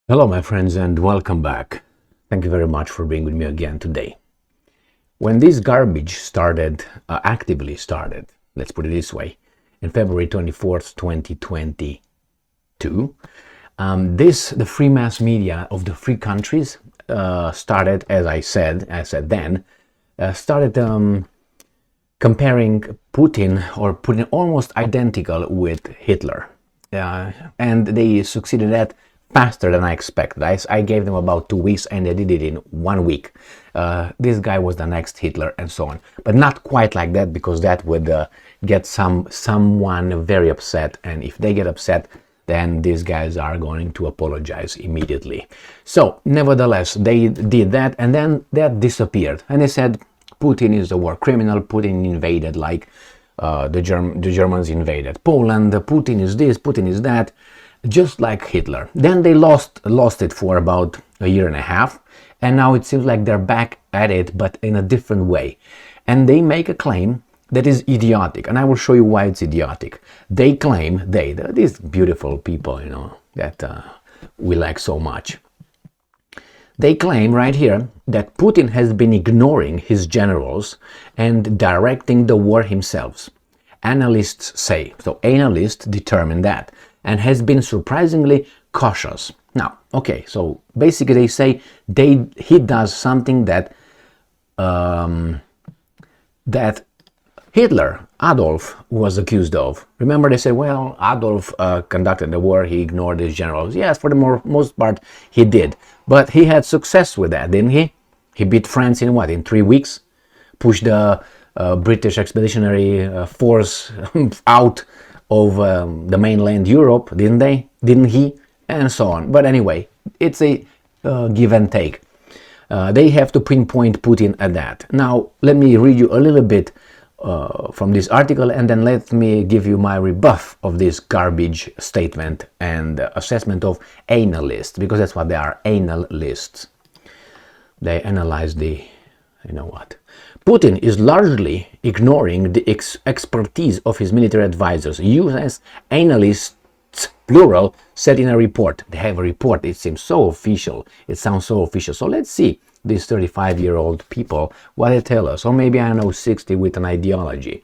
Hello, my friends, and welcome back. Thank you very much for being with me again today. When this garbage actively started, let's put it this way, in February 24th, 2022, the free mass media of the free countries started, as I said then, started comparing Putin almost identical with Hitler. And they succeeded at faster than I expected. I gave them about 2 weeks and they did it in 1 week. This guy was the next Hitler and so on. But not quite like that, because that would get someone very upset. And if they get upset, then these guys are going to apologize immediately. So, nevertheless, they did that, and then that disappeared. And they said, Putin is a war criminal, Putin invaded like the Germans invaded Poland, Putin is this, Putin is that, just like Hitler. Then they lost it for about a year and a half, and now it seems like they're back at it, but in a different way. And they make a claim that is idiotic, and I will show you why it's idiotic. They claim, these beautiful people, that we like so much. They claim right here that Putin has been ignoring his generals and directing the war himself. Analysts say, so analysts determine that, and has been surprisingly cautious. Now, okay, so basically they say he does something that Adolf was accused of. Remember, they say, well, Adolf conducted the war, he ignored his generals. Yes, for the most part, he did. But he had success with that, didn't he? He beat France in what, in 3 weeks? Pushed the British expeditionary force out of the mainland Europe, didn't he? And so on. But anyway, it's a give and take. They have to pinpoint Putin at that. Now, let me read you a little bit from this article, and then let me give you my rebuff of this garbage statement and assessment of analysts, because that's what they are, analysts. They analyze Putin is largely ignoring the expertise of his military advisors, US analysts, plural, said in a report. They have a report, it seems so official, it sounds so official. So let's see these 35-year-old people, what they tell us, or maybe 60 with an ideology.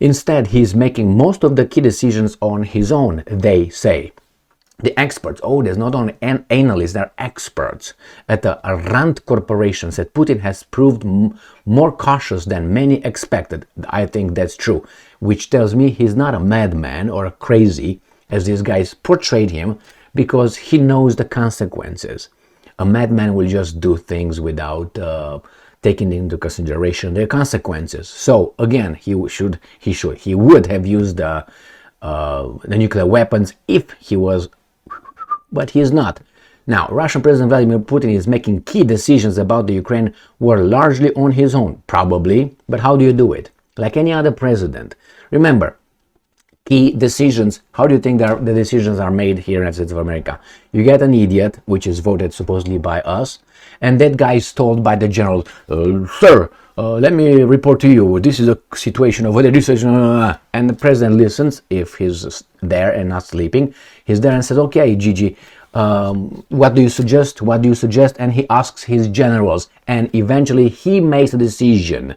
Instead, he's making most of the key decisions on his own, they say. The experts, there's not only analysts, they're experts at the Rand Corporation, said Putin has proved more cautious than many expected. I think that's true, which tells me he's not a madman or a crazy, as these guys portrayed him, because he knows the consequences. A madman will just do things without taking into consideration their consequences. So again, he would have used the nuclear weapons if he was, but he is not. Now, Russian President Vladimir Putin is making key decisions about the Ukraine war largely on his own, probably, but how do you do it? Like any other president. Remember, key decisions, how do you think the decisions are made here in the States of America? You get an idiot, which is voted supposedly by us, and that guy is told by the general, sir, let me report to you, this is a situation over there, this is, and the president listens, if he's there and not sleeping, he's there and says, okay, Gigi, what do you suggest, and he asks his generals, and eventually he makes a decision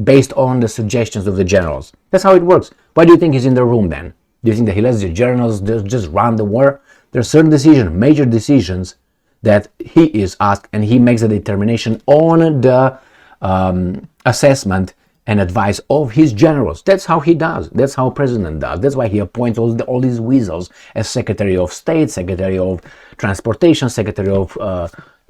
based on the suggestions of the generals. That's how it works. Why do you think he's in the room then? Do you think that he lets the generals just run the war? There are certain decisions, major decisions, that he is asked, and he makes a determination on the assessment and advice of his generals. That's how he does. That's how president does. That's why he appoints all these weasels as Secretary of State, Secretary of Transportation, Secretary of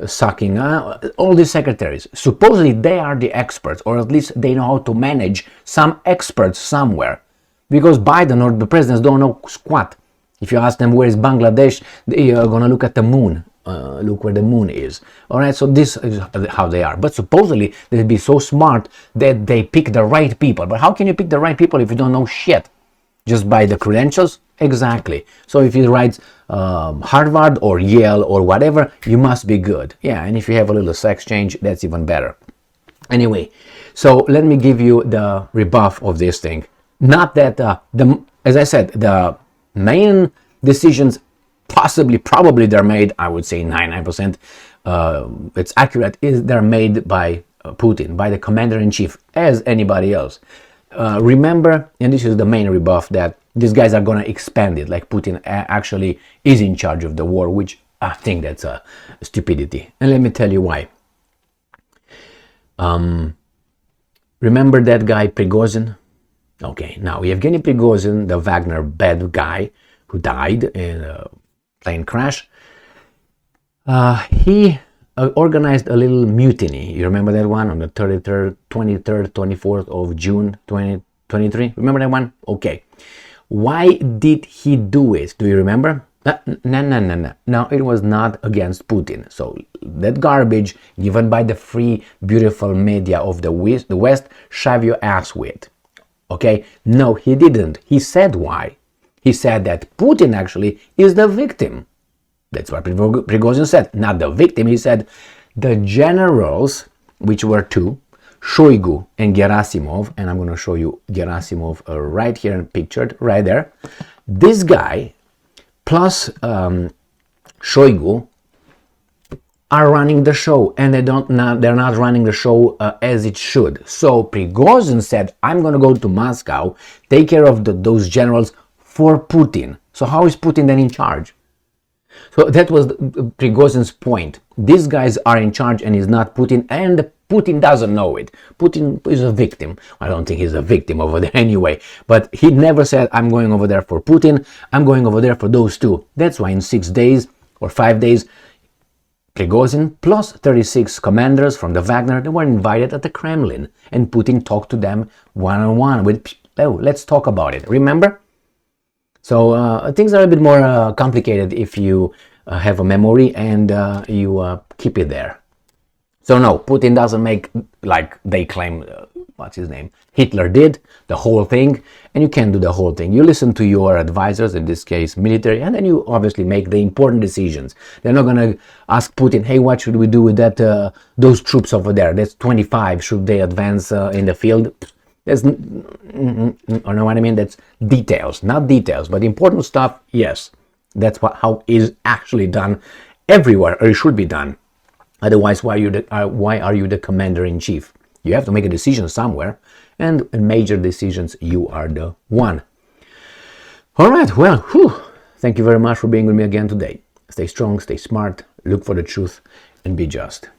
sucking, all these secretaries. Supposedly they are the experts, or at least they know how to manage some experts somewhere. Because Biden or the presidents don't know squat. If you ask them where is Bangladesh, they are going to look at the moon. Look where the moon is. Alright, so this is how they are. But supposedly they'd be so smart that they pick the right people. But how can you pick the right people if you don't know shit? Just by the credentials? Exactly. So if you write Harvard or Yale or whatever, you must be good. Yeah, and if you have a little sex change, that's even better. Anyway, so let me give you the rebuff of this thing. Not that, as I said, the main decisions possibly, probably they're made, I would say 99%, it's accurate, is they're made by Putin, by the commander-in-chief, as anybody else. Remember, and this is the main rebuff, that these guys are going to expand it, like Putin actually is in charge of the war, which I think that's a stupidity. And let me tell you why. Remember that guy Prigozhin? Okay, now Yevgeny Prigozhin, the Wagner bad guy who died in a plane crash, he organized a little mutiny. You remember that one on the 23rd, 24th of June 2023? Remember that one? Okay. Why did he do it? Do you remember? No. No, it was not against Putin. So that garbage given by the free, beautiful media of the West, shove your ass with. Okay? No, he didn't. He said why. He said that Putin actually is the victim. That's what Prigozhin said. Not the victim. He said the generals, which were two, Shoigu and Gerasimov, and I'm going to show you Gerasimov right here and pictured right there. This guy plus Shoigu are running the show, and they're not running the show as it should. So Prigozhin said, I'm going to go to Moscow, take care of those generals for Putin. So how is Putin then in charge? So that was Prigozhin's point. These guys are in charge and he's not Putin, and Putin doesn't know it. Putin is a victim. I don't think he's a victim over there anyway. But he never said, I'm going over there for Putin. I'm going over there for those two. That's why in 6 days or 5 days, Prigozhin plus 36 commanders from the Wagner, they were invited at the Kremlin. And Putin talked to them one-on-one with, oh, let's talk about it. Remember? So things are a bit more complicated if you have a memory and you keep it there. So no, Putin doesn't make, like they claim, what's his name, Hitler did, the whole thing, and you can't do the whole thing. You listen to your advisors, in this case military, and then you obviously make the important decisions. They're not going to ask Putin, hey, what should we do with that those troops over there? That's 25, should they advance in the field? There's, you know what I mean? That's details, not details, but important stuff, yes. That's how is actually done everywhere, or it should be done. Otherwise, why are you the commander-in-chief? You have to make a decision somewhere, and in major decisions, you are the one. All right, well, thank you very much for being with me again today. Stay strong, stay smart, look for the truth, and be just.